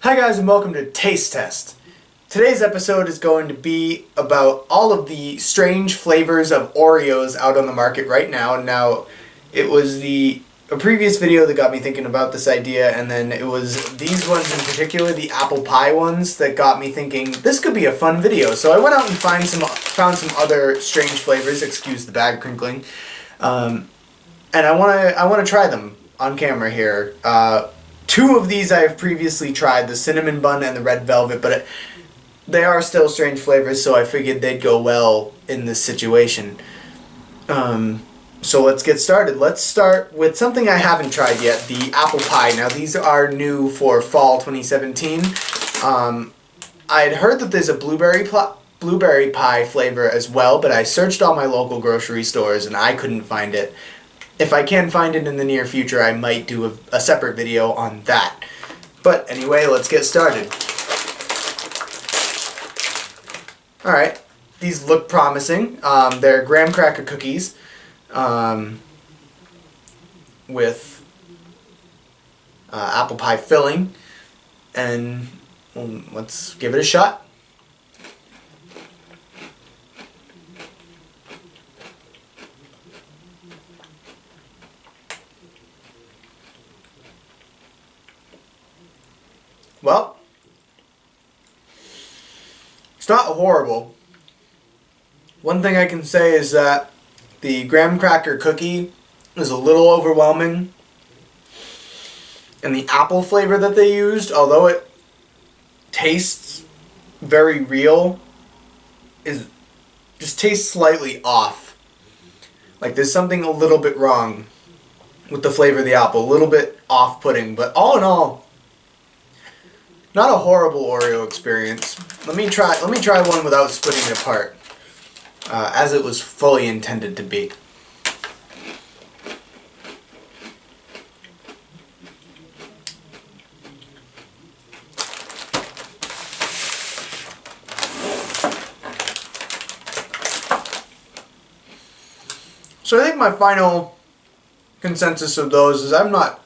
Hi guys and welcome to Taste Test. Today's episode is going to be about all of the strange flavors of Oreos out on the market right now. Now, it was a previous video that got me thinking about this idea, and then it was these ones in particular, the apple pie ones, that got me thinking this could be a fun video. So I went out and found some other strange flavors, excuse the bag crinkling, and I want to try them on camera here. Two of these I have previously tried, the cinnamon bun and the red velvet, but they are still strange flavors, so I figured they'd go well in this situation. So let's get started. Let's start with something I haven't tried yet, the apple pie. Now these are new for fall 2017. I'd heard that there's a blueberry pie flavor as well, but I searched all my local grocery stores and I couldn't find it. If I can find it in the near future, I might do a separate video on that. But anyway, let's get started. Alright, these look promising. They're graham cracker cookies with apple pie filling. And let's give it a shot. Well, it's not horrible. One thing I can say is that the graham cracker cookie is a little overwhelming. And the apple flavor that they used, although it tastes very real, just tastes slightly off. Like there's something a little bit wrong with the flavor of the apple, a little bit off-putting, but all in all, not a horrible Oreo experience. Let me try one without splitting it apart, as it was fully intended to be. So I think my final consensus of those is I'm not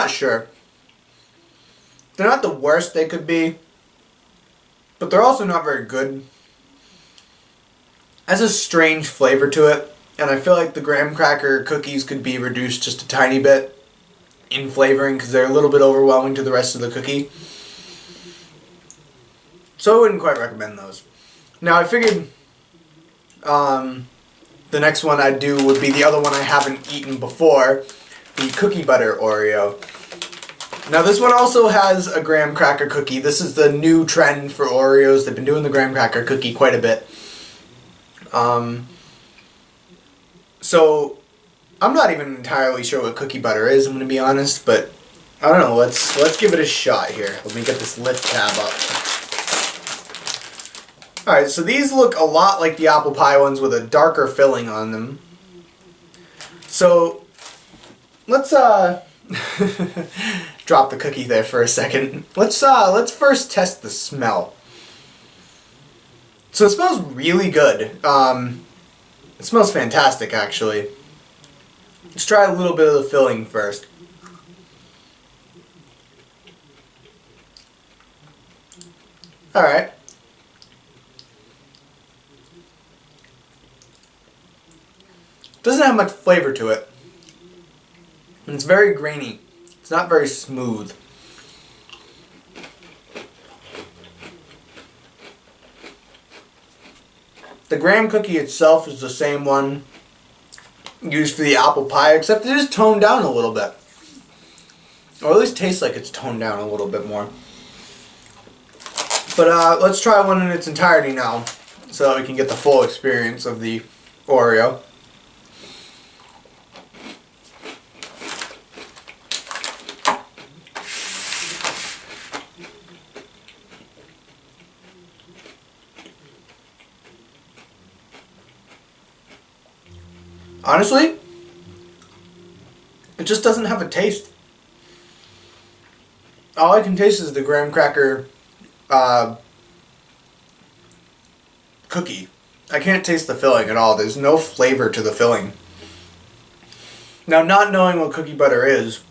sure. They're not the worst they could be, but they're also not very good. It has a strange flavor to it, and I feel like the graham cracker cookies could be reduced just a tiny bit in flavoring because they're a little bit overwhelming to the rest of the cookie. So I wouldn't quite recommend those. Now I figured the next one I'd do would be the other one I haven't eaten before, the cookie butter Oreo. Now this one also has a graham cracker cookie. This is the new trend for Oreos. They've been doing the graham cracker cookie quite a bit. So I'm not even entirely sure what cookie butter is, I'm going to be honest, but I don't know. Let's give it a shot here. Let me get this lift tab up. Alright, so these look a lot like the apple pie ones with a darker filling on them. So let's drop the cookie there for a second. Let's first test the smell. So it smells really good. It smells fantastic, actually. Let's try a little bit of the filling first. Alright. Doesn't have much flavor to it. And it's very grainy. It's not very smooth. The graham cookie itself is the same one used for the apple pie, except it is toned down a little bit. Or at least tastes like it's toned down a little bit more. But let's try one in its entirety now, so that we can get the full experience of the Oreo. Honestly, it just doesn't have a taste. All I can taste is the graham cracker cookie. I can't taste the filling at all. There's no flavor to the filling. Now, not knowing what cookie butter is,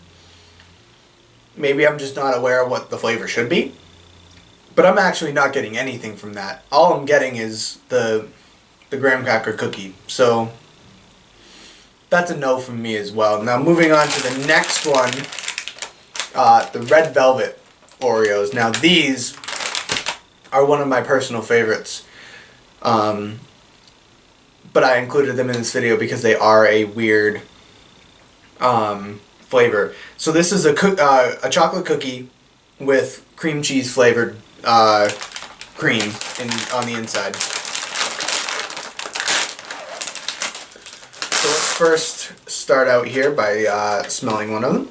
Maybe I'm just not aware of what the flavor should be. But I'm actually not getting anything from that. All I'm getting is the graham cracker cookie. So that's a no from me as well. Now moving on to the next one, the red velvet Oreos. Now these are one of my personal favorites. But I included them in this video because they are a weird flavor. So this is a chocolate cookie with cream cheese flavored cream on the inside. So let's first start out here by smelling one of them.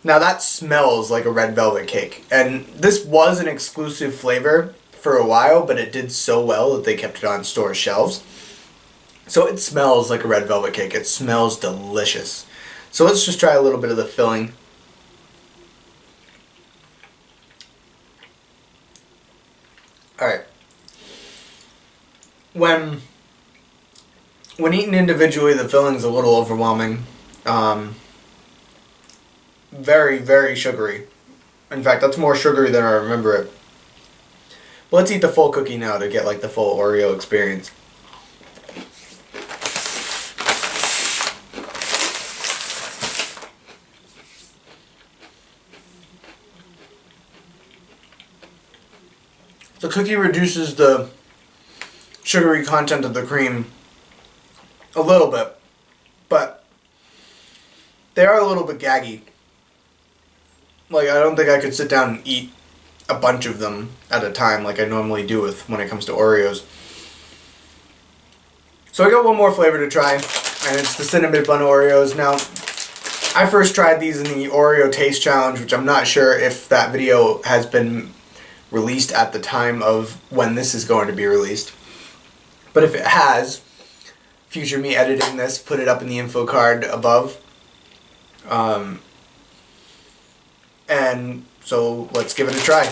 Now that smells like a red velvet cake, and this was an exclusive flavor for a while, but it did so well that they kept it on store shelves. So it smells like a red velvet cake. It smells delicious. So let's just try a little bit of the filling. Alright. When eaten individually, the filling's a little overwhelming. Very, very sugary. In fact, that's more sugary than I remember it. But let's eat the full cookie now to get like the full Oreo experience. The cookie reduces the sugary content of the cream a little bit, but they are a little bit gaggy. Like, I don't think I could sit down and eat a bunch of them at a time like I normally do when it comes to Oreos. So I got one more flavor to try, and it's the cinnamon bun Oreos. Now, I first tried these in the Oreo Taste Challenge, which I'm not sure if that video has been released at the time of when this is going to be released. But if it has, future me editing this, put it up in the info card above. And so let's give it a try.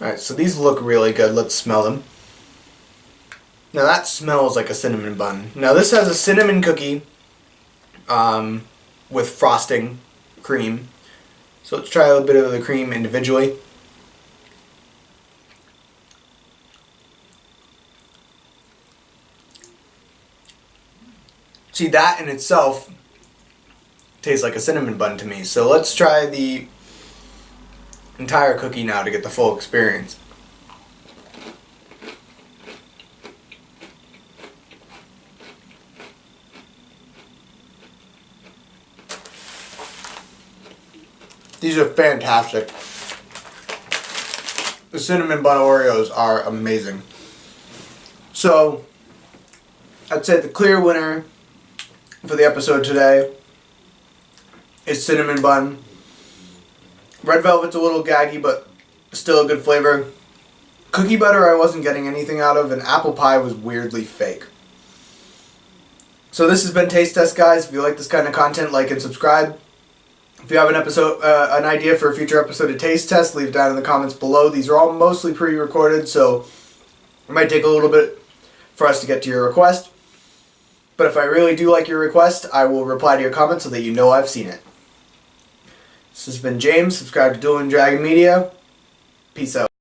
Alright, so these look really good. Let's smell them. Now that smells like a cinnamon bun. Now this has a cinnamon cookie with frosting cream. So let's try a little bit of the cream individually. See, that in itself tastes like a cinnamon bun to me. So let's try the entire cookie now to get the full experience. These are fantastic. The cinnamon bun Oreos are amazing. So, I'd say the clear winner for the episode today is cinnamon bun. Red velvet's a little gaggy, but still a good flavor. Cookie butter I wasn't getting anything out of, and apple pie was weirdly fake. So this has been Taste Test, guys. If you like this kind of content, like and subscribe. If you have an idea for a future episode of Taste Test, leave it down in the comments below. These are all mostly pre-recorded, so it might take a little bit for us to get to your request. But if I really do like your request, I will reply to your comment so that you know I've seen it. This has been James. Subscribe to Dueling Dragon Media. Peace out.